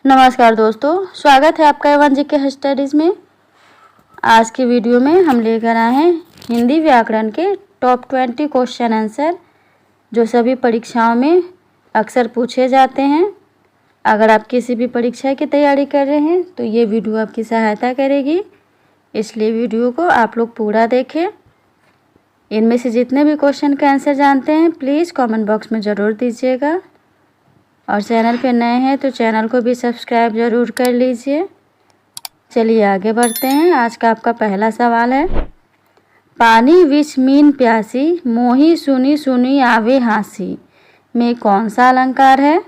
नमस्कार दोस्तों, स्वागत है आपका एवन जीके स्टडीज़ में। आज की वीडियो में हम लेकर आए हैं हिंदी व्याकरण के टॉप 20 क्वेश्चन आंसर जो सभी परीक्षाओं में अक्सर पूछे जाते हैं। अगर आप किसी भी परीक्षा की तैयारी कर रहे हैं तो ये वीडियो आपकी सहायता करेगी, इसलिए वीडियो को आप लोग पूरा देखें। इनमें से जितने भी क्वेश्चन का आंसर जानते हैं प्लीज़ कमेंट बॉक्स में ज़रूर दीजिएगा, और चैनल पे नए हैं तो चैनल को भी सब्सक्राइब ज़रूर कर लीजिए। चलिए आगे बढ़ते हैं। आज का आपका पहला सवाल है, पानी विच मीन प्यासी मोही सुनी सुनी आवे हासी में कौन सा अलंकार है?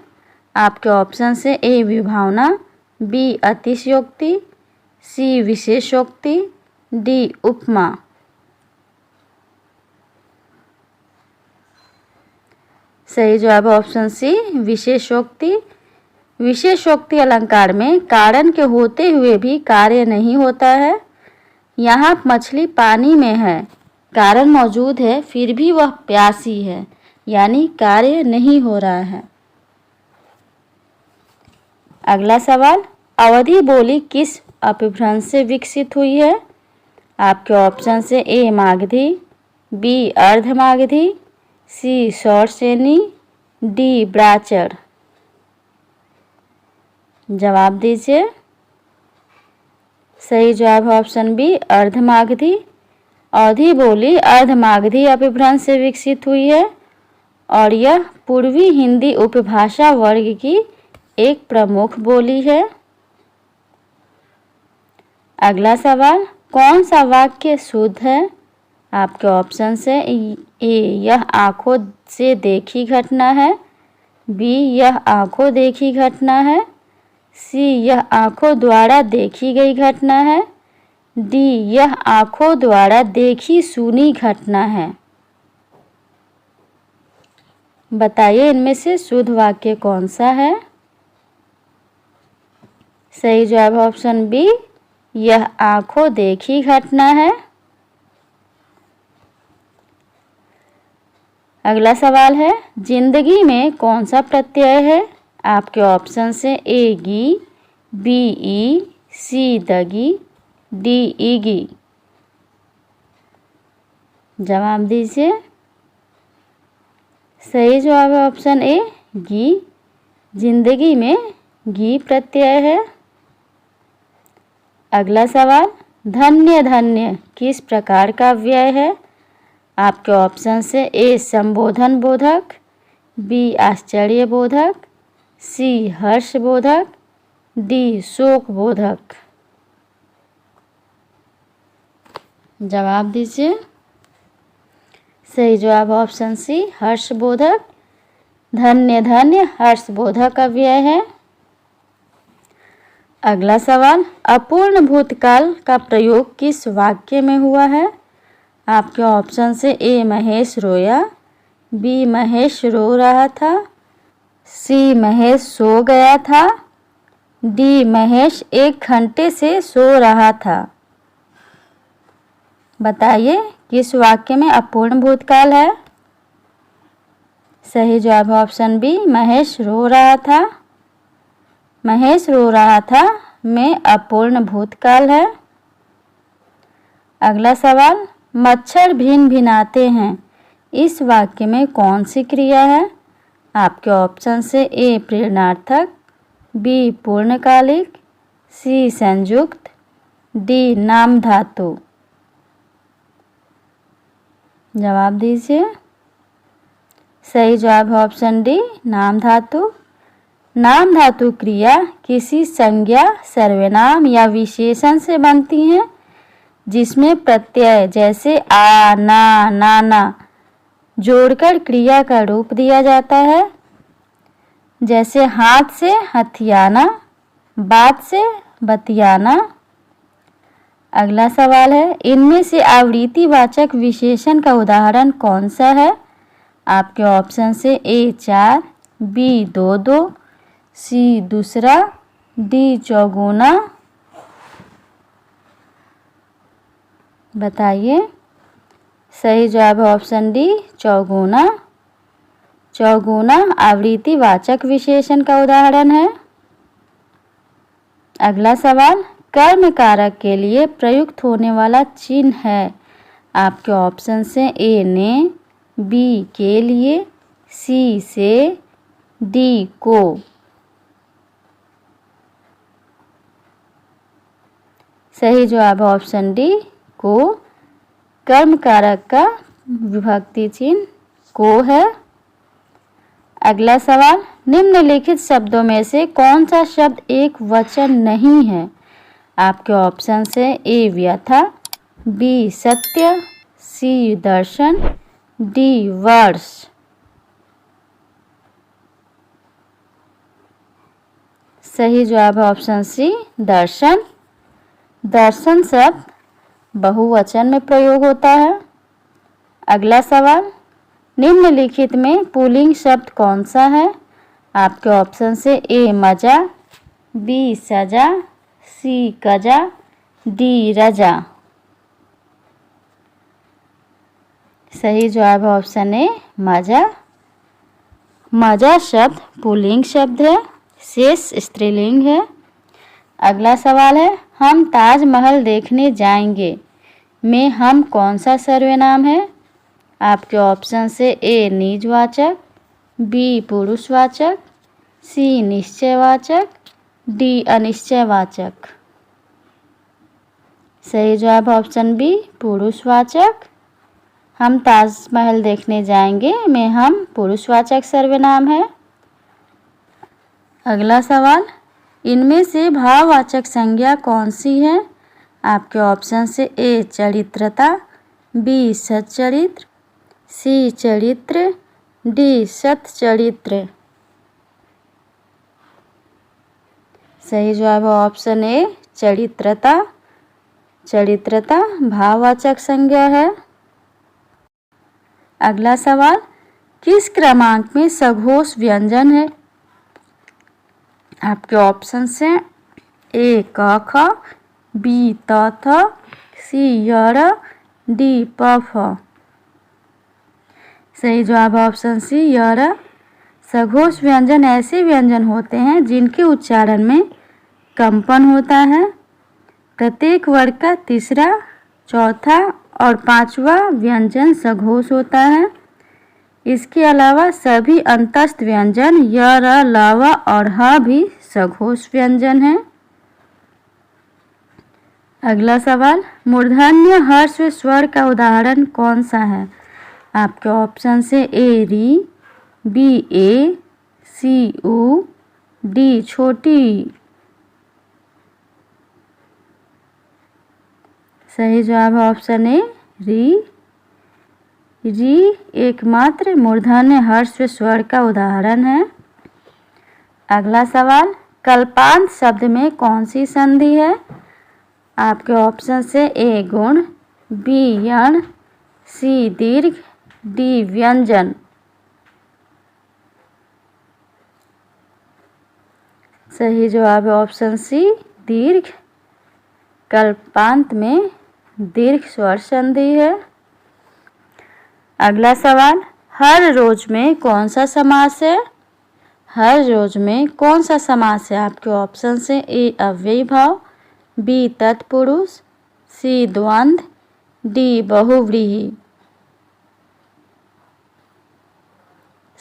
आपके ऑप्शन से ए विभावना, बी अतिशयोक्ति, सी विशेषोक्ति, डी उपमा। सही जवाब ऑप्शन सी विशेषोक्ति। विशेषोक्ति अलंकार में कारण के होते हुए भी कार्य नहीं होता है। यहाँ मछली पानी में है, कारण मौजूद है फिर भी वह प्यासी है, यानी कार्य नहीं हो रहा है। अगला सवाल, अवधि बोली किस अपभ्रंश से विकसित हुई है? आपके ऑप्शन से ए मागधी, बी अर्धमागधी, सी शौरसेनी, डी ब्राचर। जवाब दीजिए। सही जवाब ऑप्शन बी अर्धमागधी। अवधि बोली अर्धमागधी अपभ्रंश से विकसित हुई है और यह पूर्वी हिंदी उपभाषा वर्ग की एक प्रमुख बोली है। अगला सवाल, कौन सा वाक्य शुद्ध है? आपके ऑप्शन से ए यह आंखों से देखी घटना है, बी यह आंखों देखी घटना है, सी यह आंखों द्वारा देखी गई घटना है, डी यह आंखों द्वारा देखी सुनी घटना है। बताइए इनमें से शुद्ध वाक्य कौन सा है? सही जवाब ऑप्शन बी यह आंखों देखी घटना है। अगला सवाल है, जिंदगी में कौन सा प्रत्यय है? आपके ऑप्शन से ए गी, बी ई, सी दगी, डी ईगी। जवाब दीजिए। सही जवाब है ऑप्शन ए गी। जिंदगी में गी प्रत्यय है। अगला सवाल, धन्य धन्य किस प्रकार का व्यय है? आपके ऑप्शन से ए संबोधन बोधक, बी आश्चर्य बोधक, सी हर्ष बोधक, डी शोक बोधक। जवाब दीजिए। सही जवाब ऑप्शन सी हर्ष बोधक। धन्य धन्य हर्ष बोधक अव्यय है। अगला सवाल, अपूर्ण भूतकाल का प्रयोग किस वाक्य में हुआ है? आपके ऑप्शन से ए महेश रोया, बी महेश रो रहा था, सी महेश सो गया था, डी महेश 1 घंटे से सो रहा था। बताइए किस वाक्य में अपूर्ण भूतकाल है? सही जवाब ऑप्शन बी महेश रो रहा था। महेश रो रहा था में अपूर्ण भूतकाल है। अगला सवाल, मच्छर भिन भिनाते हैं इस वाक्य में कौन सी क्रिया है? आपके ऑप्शन से ए प्रेरणार्थक, बी पूर्णकालिक, सी संयुक्त, डी नाम धातु। जवाब दीजिए। सही जवाब है ऑप्शन डी नाम धातु। नाम धातु क्रिया किसी संज्ञा, सर्वनाम या विशेषण से बनती हैं जिसमें प्रत्यय जैसे आ, ना, नाना जोड़कर क्रिया का रूप दिया जाता है। जैसे हाथ से हथियाना, बात से बतियाना। अगला सवाल है, इनमें से आवृत्तिवाचक विशेषण का उदाहरण कौन सा है? आपके ऑप्शन से ए 4, बी 2 2, सी दूसरा, डी चौगुना। बताइए। सही जवाब है ऑप्शन डी चौगुना। चौगुना आवृत्तिवाचक विशेषण का उदाहरण है। अगला सवाल, कर्म कारक के लिए प्रयुक्त होने वाला चिन्ह है। आपके ऑप्शन से ए ने, बी के लिए, सी से, डी को। सही जवाब ऑप्शन डी को। कर्म कारक का विभक्ति चिन्ह को है। अगला सवाल, निम्नलिखित शब्दों में से कौन सा शब्द एक वचन नहीं है। आपके ऑप्शन से ए व्यथा, बी सत्य, सी दर्शन, डी वर्ष। सही जवाब है ऑप्शन सी दर्शन। दर्शन शब्द बहुवचन में प्रयोग होता है। अगला सवाल, निम्नलिखित में पुल्लिंग शब्द कौन सा है। आपके ऑप्शन से ए मजा, बी सजा, सी कजा, डी रजा। सही जवाब है ऑप्शन ए मजा। मजा शब्द पुल्लिंग शब्द है, शेष स्त्रीलिंग है। अगला सवाल है, हम ताजमहल देखने जाएंगे में हम कौन सा सर्वनाम है। आपके ऑप्शन से ए निजवाचक, बी पुरुषवाचक, सी निश्चयवाचक, डी अनिश्चयवाचक। सही जवाब ऑप्शन बी पुरुषवाचक। हम ताजमहल देखने जाएंगे में हम पुरुषवाचक सर्वनाम है। अगला सवाल, इनमें से भाववाचक संज्ञा कौन सी है। आपके ऑप्शन से ए चरित्रता, बी सच्चरित्र, सी चरित्र, डी सत्चरित्र। सही जवाब है ऑप्शन ए चरित्रता। चरित्रता भाववाचक संज्ञा है। अगला सवाल, किस क्रमांक में सघोष व्यंजन है। आपके ऑप्शन से ए क ख, बी त थ, सी य र, डी प फ। सही जवाब ऑप्शन सी य र। सघोष व्यंजन ऐसे व्यंजन होते हैं जिनके उच्चारण में कंपन होता है। प्रत्येक वर्ग का तीसरा, चौथा और पांचवा व्यंजन सघोष होता है। इसके अलावा सभी अंतस्थ व्यंजन य र ल व और ह भी सघोष व्यंजन हैं। अगला सवाल, मूर्धन्य ह्रस्व स्वर का उदाहरण कौन सा है। आपके ऑप्शन से ए री, बी ए, सी उ, डी छोटी। सही जवाब है ऑप्शन ए री। री एकमात्र मूर्धन्य ह्रस्व स्वर का उदाहरण है। अगला सवाल, कल्पांत शब्द में कौन सी संधि है। आपके ऑप्शन से ए गुण, बी यण, सी दीर्घ, डी व्यंजन। सही जवाब है ऑप्शन सी दीर्घ। कल्पांत में दीर्घ स्वर संधि है। अगला सवाल, हर रोज में कौन सा समास है। हर रोज में कौन सा समास है। आपके ऑप्शन से ए अव्ययी भाव, बी तत्पुरुष, सी द्वंद्व, डी बहुव्रीहि।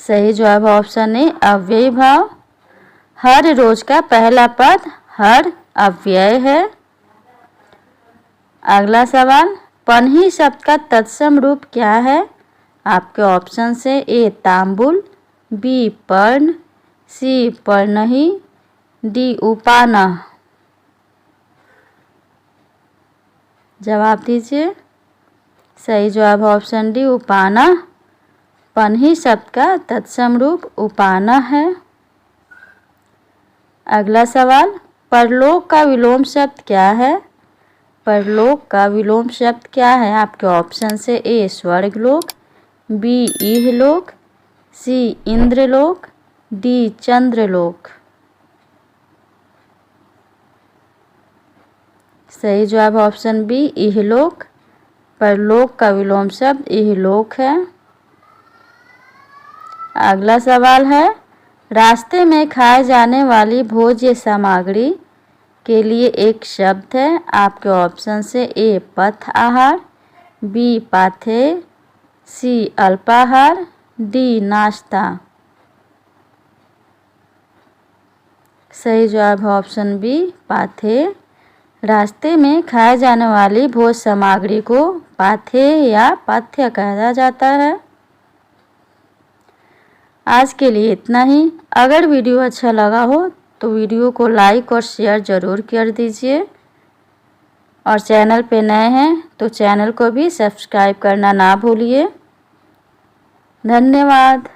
सही जवाब ऑप्शन ए अव्ययी भाव। हर रोज का पहला पद हर अव्यय है। अगला सवाल, पन्ही शब्द का तत्सम रूप क्या है। आपके ऑप्शन से ए तांबुल, बी पर्ण, सी पर्णहि, डी उपानह। जवाब दीजिए। सही जवाब ऑप्शन डी उपानह। पन्ही शब्द का तत्सम रूप उपानह है। अगला सवाल, परलोक का विलोम शब्द क्या है। परलोक का विलोम शब्द क्या है। आपके ऑप्शन से ए स्वर्गलोक, बी इहलोक, सी इंद्रलोक, डी चंद्रलोक। सही जवाब ऑप्शन बी इहलोक। परलोक का विलोम शब्द इहलोक है। अगला सवाल है, रास्ते में खाए जाने वाली भोज्य सामग्री के लिए एक शब्द है। आपके ऑप्शन से ए पथ आहार, बी पाथे, सी अल्पाहार, डी नाश्ता। सही जवाब है ऑप्शन बी पाथे। रास्ते में खाए जाने वाली भोज सामग्री को पाथे या पाथ्य कहा जाता है। आज के लिए इतना ही। अगर वीडियो अच्छा लगा हो तो वीडियो को लाइक और शेयर ज़रूर कर दीजिए, और चैनल पे नए हैं तो चैनल को भी सब्सक्राइब करना ना भूलिए। धन्यवाद।